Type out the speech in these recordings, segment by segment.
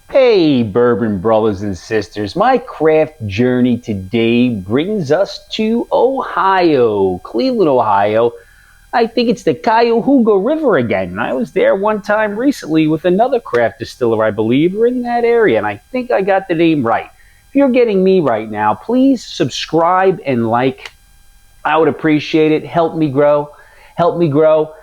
Hey, bourbon brothers and sisters. My craft journey today brings us to Ohio, Cleveland, Ohio. I think it's the Cuyahoga River again. I was there one time recently with another craft distiller, I believe. We're in that area, and I think I got the name right. If you're getting me right now, please subscribe and like. I would appreciate it. Help me grow. Help me grow.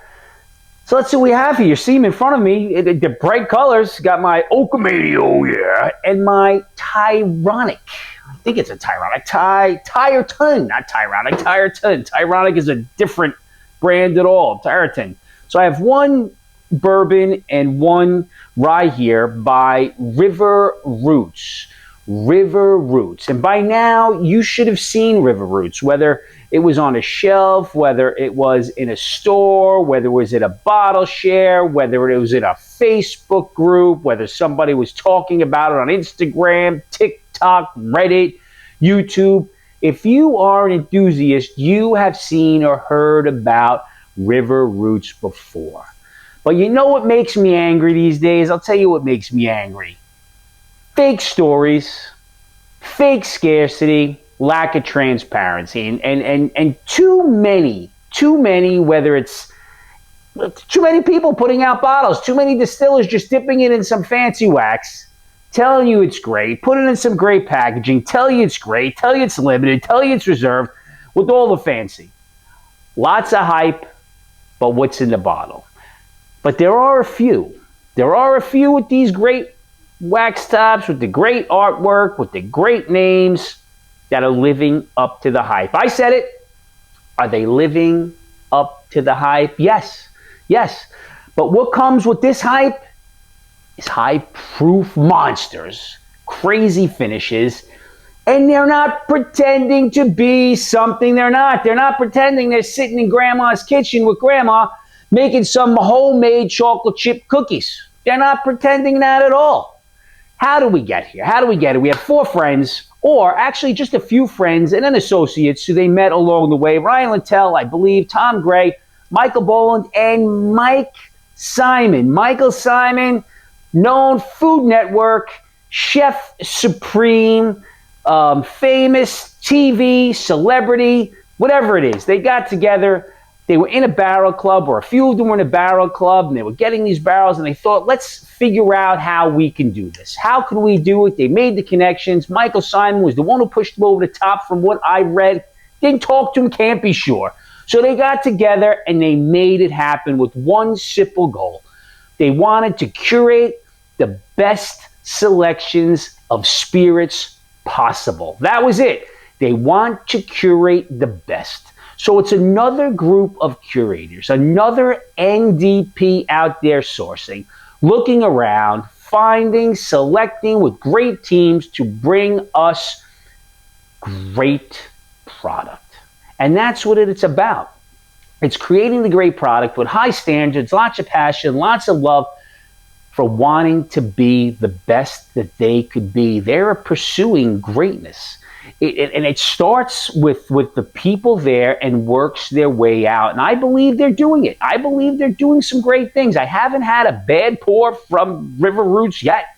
So let's see what we have here. You see them in front of me. The bright colors. Got my Okamania, oh yeah, and my Tyronic. I think it's a Tyronic. Tyreton, not Tyronic. Tyreton. Tyronic is a different brand at all. Tyreton. So I have one bourbon and one rye here by River Roots. River Roots. And by now, you should have seen River Roots, whether it was on a shelf, whether it was in a store, whether it was at a bottle share, whether it was in a Facebook group, whether somebody was talking about it on Instagram, TikTok, Reddit, YouTube. If you are an enthusiast, you have seen or heard about River Roots before. But you know what makes me angry these days? I'll tell you what makes me angry. Fake stories, fake scarcity, lack of transparency, and too many, whether it's too many people putting out bottles, too many distillers just dipping it in some fancy wax, telling you it's great, putting in some great packaging, tell you it's great, tell you it's limited, tell you it's reserved, with all the fancy. Lots of hype, but what's in the bottle? But there are a few with these great wax tops, with the great artwork, with the great names, that are living up to the hype. I said it. Are they living up to the hype? Yes. Yes. But what comes with this hype is high-proof monsters, crazy finishes, and they're not pretending to be something they're not. They're not pretending they're sitting in grandma's kitchen with grandma making some homemade chocolate chip cookies. They're not pretending that at all. How do we get here? How do we get it? We have four friends, or actually just a few friends and then associates who they met along the way. Ryan Littell, I believe, Tom Gray, Michael Boland, and Mike Simon. Michael Simon, known Food Network, Chef Supreme, famous TV, celebrity, whatever it is. They got together. They were in a barrel club, or a few of them were in a barrel club, and they were getting these barrels, and they thought, let's figure out how we can do this. How can we do it? They made the connections. Michael Simon was the one who pushed them over the top from what I read. Didn't talk to him, can't be sure. So they got together, and they made it happen with one simple goal. They wanted to curate the best selections of spirits possible. That was it. They want to curate the best. So it's another group of curators, another NDP out there sourcing, looking around, finding, selecting with great teams to bring us great product. And that's what it's about. It's creating the great product with high standards, lots of passion, lots of love for wanting to be the best that they could be. They're pursuing greatness. And it starts with the people there and works their way out. And I believe they're doing it. I believe they're doing some great things. I haven't had a bad pour from River Roots yet.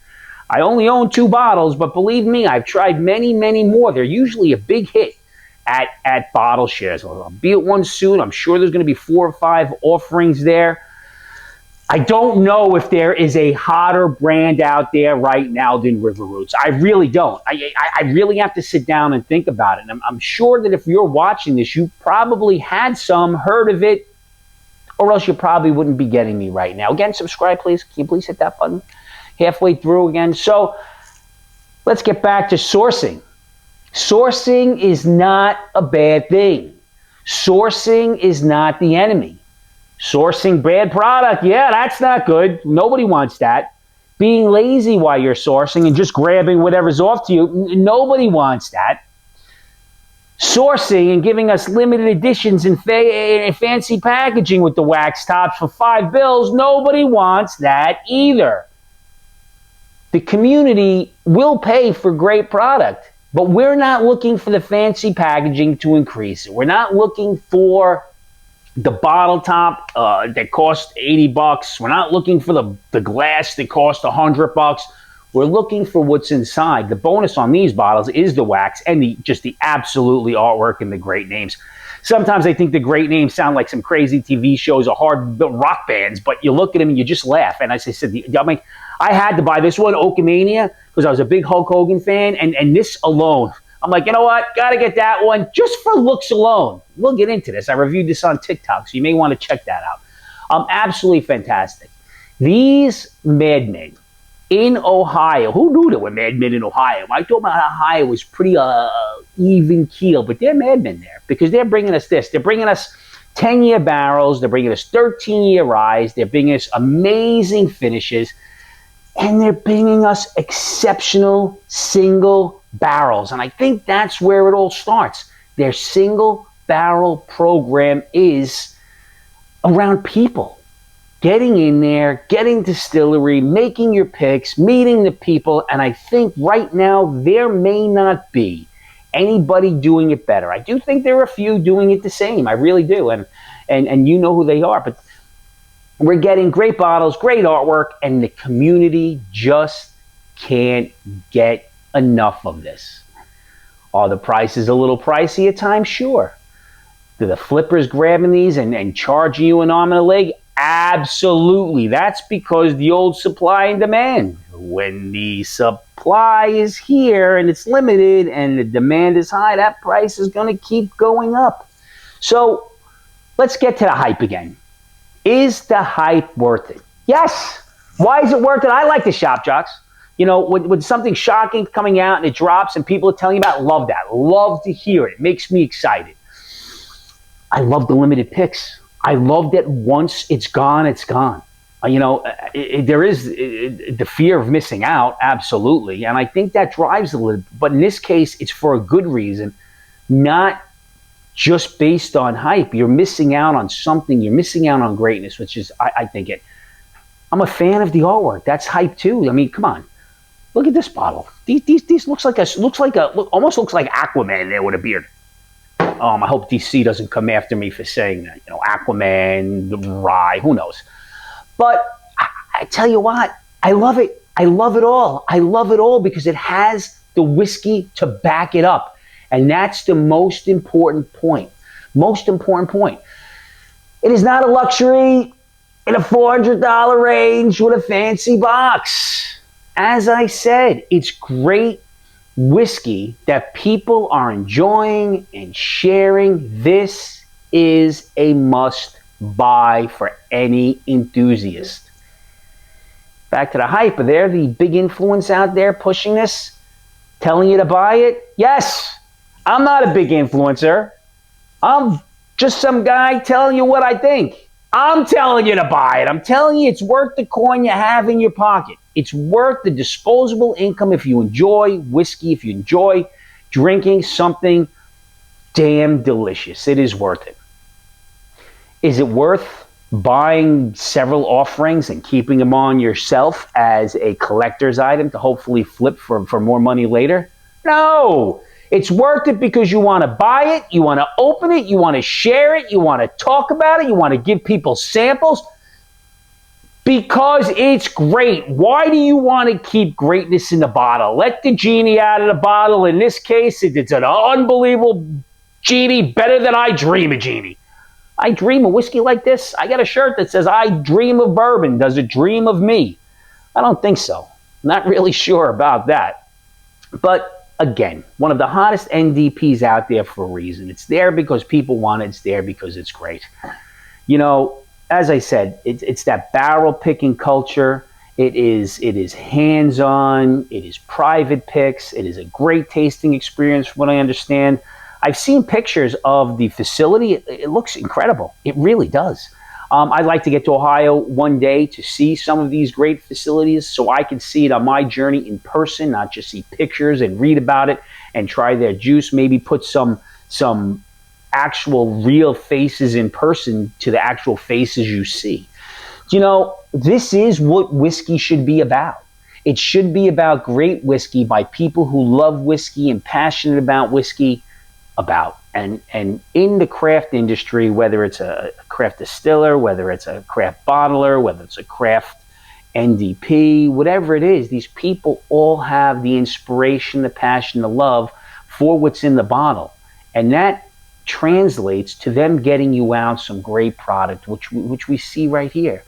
I only own 2 bottles, but believe me, I've tried many, many more. They're usually a big hit at bottle shares. I'll be at one soon. I'm sure there's going to be 4 or 5 offerings there. I don't know if there is a hotter brand out there right now than River Roots. I really don't. I really have to sit down and think about it. And I'm sure that if you're watching this, you probably had some, heard of it, or else you probably wouldn't be getting me right now. Again, subscribe, please. Can you please hit that button halfway through again? So let's get back to sourcing. Sourcing is not a bad thing. Sourcing is not the enemy. Sourcing bad product, yeah, that's not good. Nobody wants that. Being lazy while you're sourcing and just grabbing whatever's off to you, nobody wants that. Sourcing and giving us limited editions and fancy packaging with the wax tops for $5, nobody wants that either. The community will pay for great product, but we're not looking for the fancy packaging to increase it. We're not looking for the bottle top that cost $80. We're not looking for the glass that cost $100. We're looking for what's inside. The bonus on these bottles is the wax and just the absolutely artwork and the great names. Sometimes I think the great names sound like some crazy TV shows or hard rock bands, but you look at them and you just laugh. And as I said, I had to buy this one, Okamania, because I was a big Hulk Hogan fan, and this alone, I'm like, you know what? Got to get that one just for looks alone. We'll get into this. I reviewed this on TikTok, so you may want to check that out. Absolutely fantastic. These madmen in Ohio, who knew there were madmen in Ohio? I thought about Ohio was pretty even keel, but they're madmen there because they're bringing us this. They're bringing us 10-year barrels. They're bringing us 13-year ryes. They're bringing us amazing finishes. And they're bringing us exceptional single barrels. And I think that's where it all starts. Their single barrel program is around people. Getting in there, getting distillery, making your picks, meeting the people. And I think right now there may not be anybody doing it better. I do think there are a few doing it the same. I really do. And you know who they are. But we're getting great bottles, great artwork, and the community just can't get enough of this. Are the prices a little pricey at times? Sure. Do the flippers grabbing these and charging you an arm and a leg? Absolutely. That's because the old supply and demand. When the supply is here and it's limited and the demand is high, that price is going to keep going up. So let's get to the hype again. Is the hype worth it? Yes. Why is it worth it? I like the Shop Jocks. You know, when something shocking coming out and it drops and people are telling you about it, love that. Love to hear it. It makes me excited. I love the limited picks. I love that once it's gone, it's gone. There is the fear of missing out, absolutely. And I think that drives a little, but in this case, it's for a good reason, not just based on hype. You're missing out on something. You're missing out on greatness, which is, I think it. I'm a fan of the artwork. That's hype too. I mean, come on. Look at this bottle. These almost looks like Aquaman there with a beard. I hope DC doesn't come after me for saying that. You know, Aquaman, the rye, who knows? But I tell you what, I love it. I love it all. I love it all because it has the whiskey to back it up. And that's the most important point. Most important point. It is not a luxury in a $400 range with a fancy box. As I said, it's great whiskey that people are enjoying and sharing. This is a must buy for any enthusiast. Back to the hype. Are there the big influence out there pushing this, telling you to buy it? Yes. I'm not a big influencer. I'm just some guy telling you what I think. I'm telling you to buy it. I'm telling you it's worth the coin you have in your pocket. It's worth the disposable income if you enjoy whiskey, if you enjoy drinking something damn delicious. It is worth it. Is it worth buying several offerings and keeping them on yourself as a collector's item to hopefully flip for more money later? No. It's worth it because you want to buy it, you want to open it, you want to share it, you want to talk about it, you want to give people samples. Because it's great. Why do you want to keep greatness in the bottle? Let the genie out of the bottle. In this case, it's an unbelievable genie, better than I dream a genie. I dream of whiskey like this. I got a shirt that says, I dream of bourbon. Does it dream of me? I don't think so. Not really sure about that. But again, one of the hottest NDPs out there for a reason. It's there because people want it. It's there because it's great. You know, as I said, it's that barrel picking culture. It is hands-on. It is private picks. It is a great tasting experience from what I understand. I've seen pictures of the facility. It looks incredible. It really does. I'd like to get to Ohio one day to see some of these great facilities so I can see it on my journey in person, not just see pictures and read about it and try their juice, maybe put some actual real faces in person to the actual faces you see. You know, this is what whiskey should be about. It should be about great whiskey by people who love whiskey and passionate about whiskey. And in the craft industry, whether it's a craft distiller, whether it's a craft bottler, whether it's a craft NDP, whatever it is, these people all have the inspiration, the passion, the love for what's in the bottle. And that translates to them getting you out some great product, which we see right here.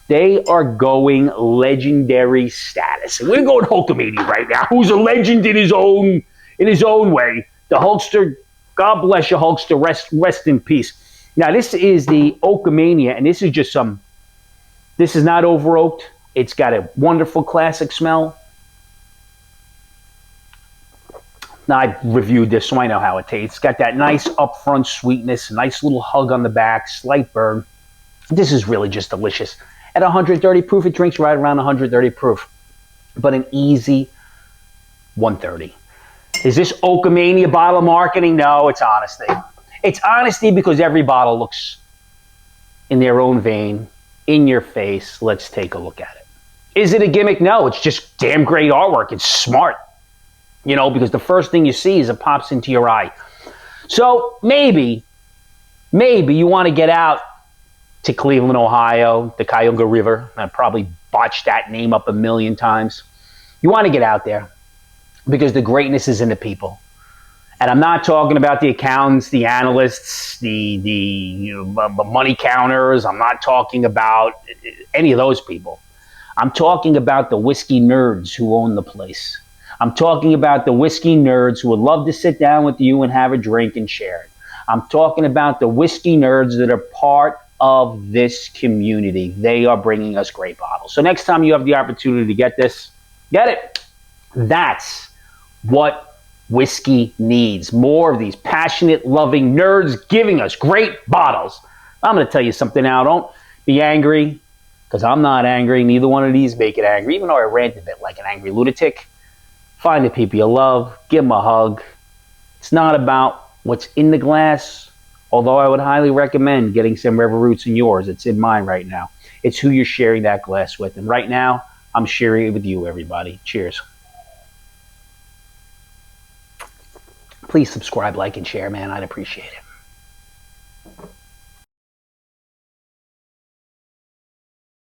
They are going legendary status. And we're going Hulkamania right now, who's a legend in his own way. The Hulkster, God bless you, Hulkster, rest in peace. Now, this is the Oakamania, and this is just this is not over oaked. It's got a wonderful classic smell. Now, I've reviewed this, so I know how it tastes. It's got that nice upfront sweetness, nice little hug on the back, slight burn. This is really just delicious. At 130 proof, it drinks right around 130 proof, but an easy 130. Is this Oakamania bottle marketing? No, it's honesty. It's honesty because every bottle looks in their own vein, in your face. Let's take a look at it. Is it a gimmick? No, it's just damn great artwork. It's smart, because the first thing you see is it pops into your eye. So maybe you want to get out to Cleveland, Ohio, the Cuyahoga River. I probably botched that name up a million times. You want to get out there because the greatness is in the people. And I'm not talking about the accountants, the analysts, the money counters. I'm not talking about any of those people. I'm talking about the whiskey nerds who own the place. I'm talking about the whiskey nerds who would love to sit down with you and have a drink and share it. I'm talking about the whiskey nerds that are part of this community. They are bringing us great bottles. So next time you have the opportunity to get this, get it. That's what whiskey needs. More of these passionate, loving nerds giving us great bottles. I'm going to tell you something now. Don't be angry, because I'm not angry. Neither one of these make it angry, even though I rant a bit like an angry lunatic. Find the people you love. Give them a hug. It's not about what's in the glass, although I would highly recommend getting some River Roots in yours. It's in mine right now. It's who you're sharing that glass with. And right now, I'm sharing it with you, everybody. Cheers. Please subscribe, like, and share, man. I'd appreciate it.